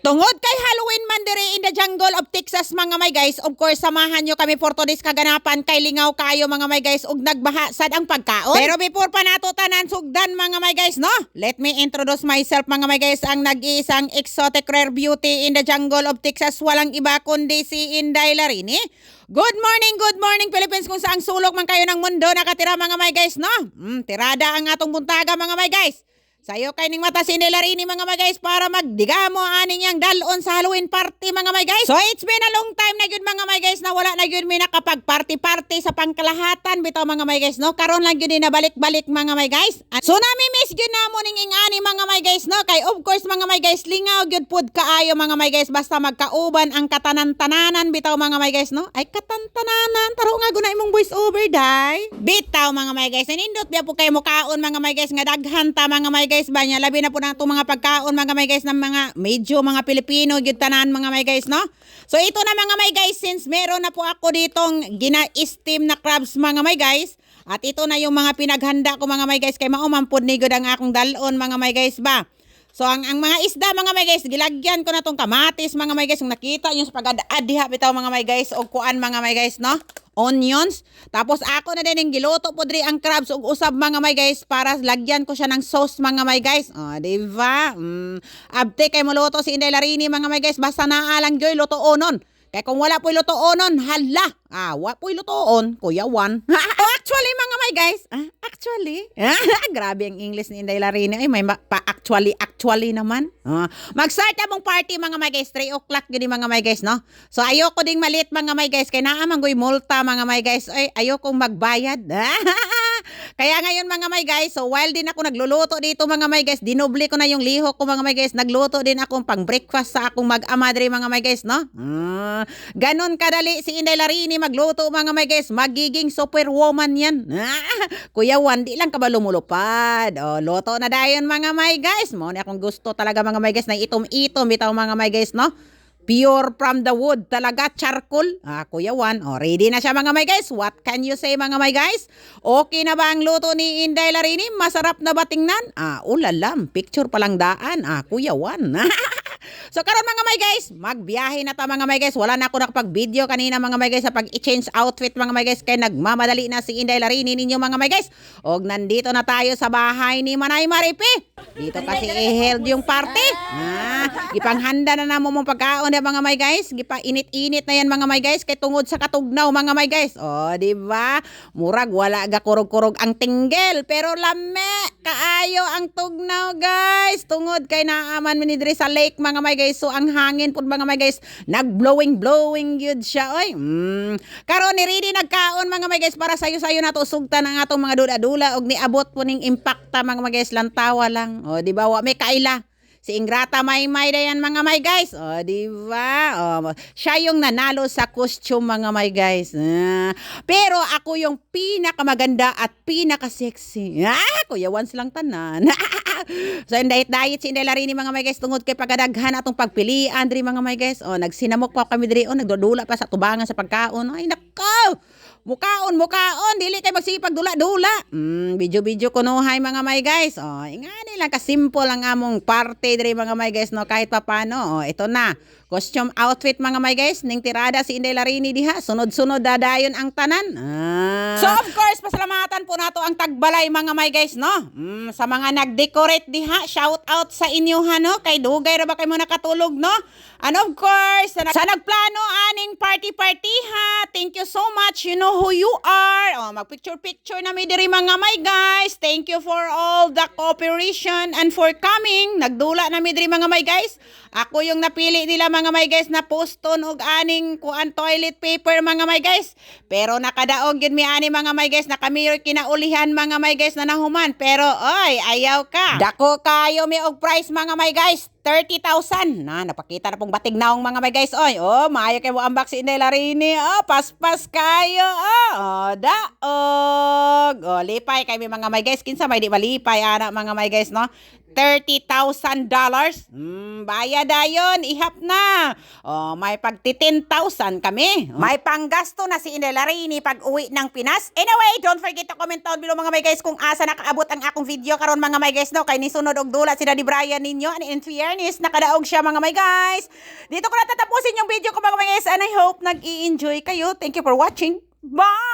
Tungod kay Halloween man diri in the jungle of Texas mga may guys, of course samahan nyo kami for today's kaganapan kay lingaw kayo mga may guys ug nagbaha sad ang pagkaon. Pero before pa nato tanan sugdan mga may guys no, let me introduce myself mga may guys, ang nag-iisang exotic rare beauty in the jungle of Texas, walang iba kundi si Inday Larini. Good morning Philippines, kung saang sulok man kayo ng mundo nakatira mga may guys no. Tirada ang atong buntaga mga may guys. Sayo kay ning mata si Inday Larini mga may guys para magdigamo aning yang dalon sa Halloween party mga may guys. So it's been a long time na gyud mga may guys na wala na gyud mi nakapag party sa pangkalahatan bitaw mga may guys no. Karon lang gyud na balik-balik mga may guys. So nami-miss gyud namo ning ingani mga may guys no, kay of course mga may guys lingaw gyud pud kaayo mga may guys basta magkauban ang katanan-tananan bitaw mga may guys no. Ay katantananan taro nga guna imong voice over dai. Bitaw mga may guys, nindot biya po kayo mukaon mga may guys nga daghan ta mga may guys ba niya labi na po na itong mga pagkaon mga may guys ng mga medyo mga Pilipino gyud tanan mga may guys no. So ito na mga may guys, since meron na po ako ditong gina-steam na crabs mga may guys, at ito na yung mga pinaghanda ko mga may guys kay maumampod ni gud ang akong dalon mga may guys ba. So ang mga isda mga may guys, gilagyan ko na tong kamatis mga may guys, kung nakita nyo sa pag-adiha bitaw mga may guys, o kuan mga may guys no, onions. Tapos ako na din yung giluto po diri ang crabs ug usab mga may guys para lagyan ko siya ng sauce mga may guys. Diba? Abte kay muluto si Inday Larini mga may guys, basta naa lang joy lutuonon. Kaya kung wala po'y lutuonon, hala. Wa po'y lutuon, Kuya Juan. Actually mga may guys, actually. Grabe ang English ni Inday Larini. Ay, may actually naman. Mag-start na mong party mga may guys, 3 o'clock gini mga may guys, no? So ayoko ding malit mga may guys, kaya naamanggoy multa mga may guys. Ay, ayokong magbayad. Kaya ngayon mga may guys, so while din ako nagluluto dito mga may guys, dinoble ko na yung lihok ko mga may guys, nagluto din akong pang breakfast sa akong mag-amadre mga may guys, no? Ganon kadali si Inday Larini magluto mga may guys, magiging superwoman yan. Kuya Juan, di lang ka ba lumulupad? Luto na dayon mga may guys. Mo na akong gusto talaga mga may guys na itom-itom bitaw mga may guys, no? Pure from the wood talaga, charcoal. Kuya Juan, ready na siya mga may guys. What can you say mga may guys? Okay na ba ang luto ni Inday Larini? Masarap na ba tingnan? Ulalam, picture palang daan. Kuya Juan. So karon mga may guys, magbiyahe na ta mga may guys. Wala na ako nakapag-video kanina mga may guys sa pag-i-change outfit mga may guys, kay nagmamadali na si Inday Larini ninyo mga may guys. Og nandito na tayo sa bahay ni Manay Maripi. Dito kasi i-held yung party. Gipanghanda na namo mong pagkaon na mga may guys. Gipa-init-init na yan mga may guys kay tungod sa katugnaw mga may guys. Di ba? Murag wala ga kurog-kurog ang tinggel, pero lame kaayo ang tugnaw guys. Tungod kay naaman mi diri sa lake mga may guys. So ang hangin pud mga may guys, nag-blowing gyud siya oy. Karon ni ready nagkaon mga may guys para sayo-sayo nato sugtan ang atong mga dula-dula og niabot po ning impacta mga may guys, lantawa lang. Di ba? Wa may kaila. Si Ingrata Maymay dayan mga may guys. Di ba? Siya yung nanalo sa costume mga may guys. Pero ako yung pinakamaganda at pinaka-sexy. Kuya once lang tanan. So dahit si Inday Larini mga may guys, tungod kay pagadaghan atong pagpilian diri mga may guys. Nagsinamok pa kami diri, nagdudula pa sa tubangan sa pagkaon. Ay nakaw! Mukaon, dili kay magsipag dula-dula. Video kunuhay mga may guys. Ingani lang ka-simple ang among party diri mga may guys no, kahit papano. Ito na. Costume outfit mga may guys, ning tirada si Inday Larini diha, sunod-sunod dadayon ang tanan. So of course, pasalamatan po nato ang Tagbalay mga may guys no. Sa mga nag-decorate diha, shout out sa inyo ha no, kay dugay ra ba kay mo nakatulog no. And of course, sa nagplano aning party ha, thank you so much, you know who you are. Mag-picture na mi diri mga may guys. Thank you for all the cooperation and for coming. Nagdula na mi diri mga may guys. Ako yung napili nila mga may guys na poston og aning kuan toilet paper mga may guys. Pero nakadaog yun mi ani mga may guys, na kami kinaulihan mga may guys na nahuman. Pero oy, ayaw ka. Dako kayo mi og price mga may guys. 30,000. Napakita na pong batig naong mga may guys. Oy, maayo kayo mo unbox si Inday Larini. Paspas kayo. Daog. Lipay kay mga may guys. Kinsa may di malipay ana mga may guys no. $30,000. Bayad ayon, ihap na. May pagti 10,000 kami. May panggasto na si Inelarini pag uwi ng Pinas. Anyway, don't forget to comment down below mga may guys kung asa nakaabot ang akong video karon mga may guys no. Kay nisunod og dula si Daddy Brian ninyo. And in fairness, nakadaog siya mga may guys. Dito ko na tatapusin yung video ko mga may guys and I hope nag-i-enjoy kayo. Thank you for watching. Bye!